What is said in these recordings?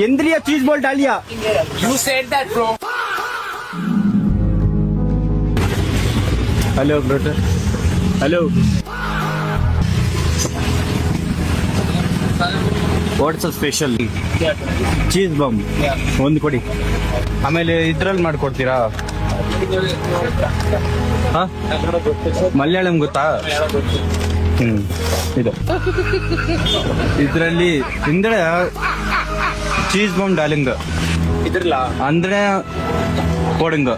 इंद्रिया cheese ball डालिया. You said that, bro. Hello brother. Hello. What's special cheese bomb ಒಂದು ಕೊಡಿ. ಆಮೇಲೆ ಇದ್ರಲ್ಲಿ ಮಾಡ್ಕೊಡ್ತೀರಾ? ಮಲಯಾಳಂ ಗೊತ್ತಾ? ಇದು ಇದರಲ್ಲಿ ಇಂದ್ರೆ ಚೀಸ್ ಬಾಂಬ್ ಡಾಲಿಂಗ್ ಇದ್ರಲ್ಲ ಅಂದ್ರೆ போடுங்க.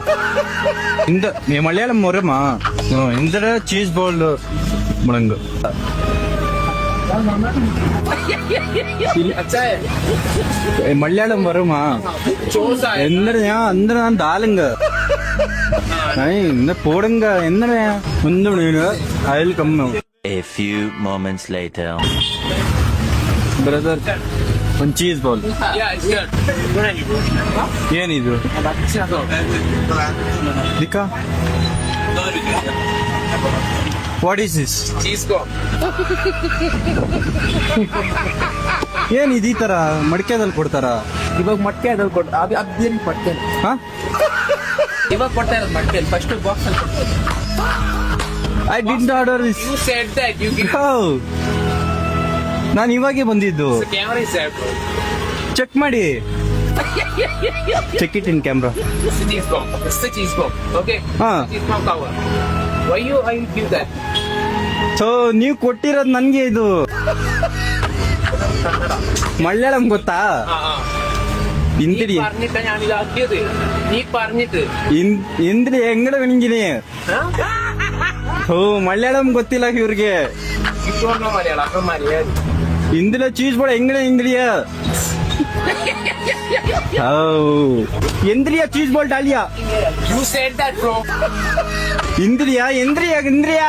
இந்த மலையாளம் வருமா? இந்த சீஸ் பால் முடங்கு. अच्छा है. மலையாளம் வருமா? चोसा है. என்னடா அந்த தாளுங்க. இந்த போடுங்க. என்னடா ಒಂದು அதில் கம்மி. A few moments later. Brother ಒಂದು cheese ball. Yeah, it's good. ಏನಿದು? ದಿಕ್ಕಾ what is this? Cheese go. ಏನಿದು ಈ ತರ ಮಡಿಕೆದಲ್ಲಿ ಕೊಡ್ತಾರ? ಇವಾಗ ಮೊಟ್ಟೆ ಅದ್ರಲ್ಲಿ ಕೊಟ್ಟು ಅದೇನು ಮೊಟ್ಟೆ ಹಾ ಇವಾಗ ಕೊಡ್ತಾ ಇರೋದು ಮೊಟ್ಟೆ ಫಸ್ಟ್ ಬಾಕ್ಸ್ ಅಲ್ಲಿ I did order this. You said that you give ನಾನು ಇವಾಗೆ ಬಂದಿದ್ದು. the camera is there, bro. Check ಮಾಡಿ. Check it in camera. It's the cheese bomb. It's the cheese bomb. Okay. ಹಾ. Cheese bomb cover. Why you give that? So ನೀವು ಕೊಟ್ಟಿರೋದು ನನ್ಗೆ ಇದು മലയാളം ಗೊತ್ತಾ? ഇന്ത്യ പറഞ്ഞിട്ടാ ഞാൻ ഇതാക്കിയത്. നീ പറഞ്ഞിട്ട് ಇಂದ್ರಿ ಹೆಂಗಡ ವಿಣಿಂಗಿನಿ. ಓ ಮಲಯಾಳಂ ಗೊತ್ತಿಲ್ಲ ಇವ್ರಿಗೆ. ഇതൊന്നും മലയാളം അപ്പം മലയാളം ಇಂದಿನ ಚೀಸ್ ಬಾಲ್ ಹೆಂಗಡ ಇಂದ್ರಿಯ ಇಂದ್ರಿಯ cheese ball dahlia. You said that, bro. ಇಂದ್ರಿಯ ಇಂದ್ರಿಯ ಇಂದ್ರಿಯ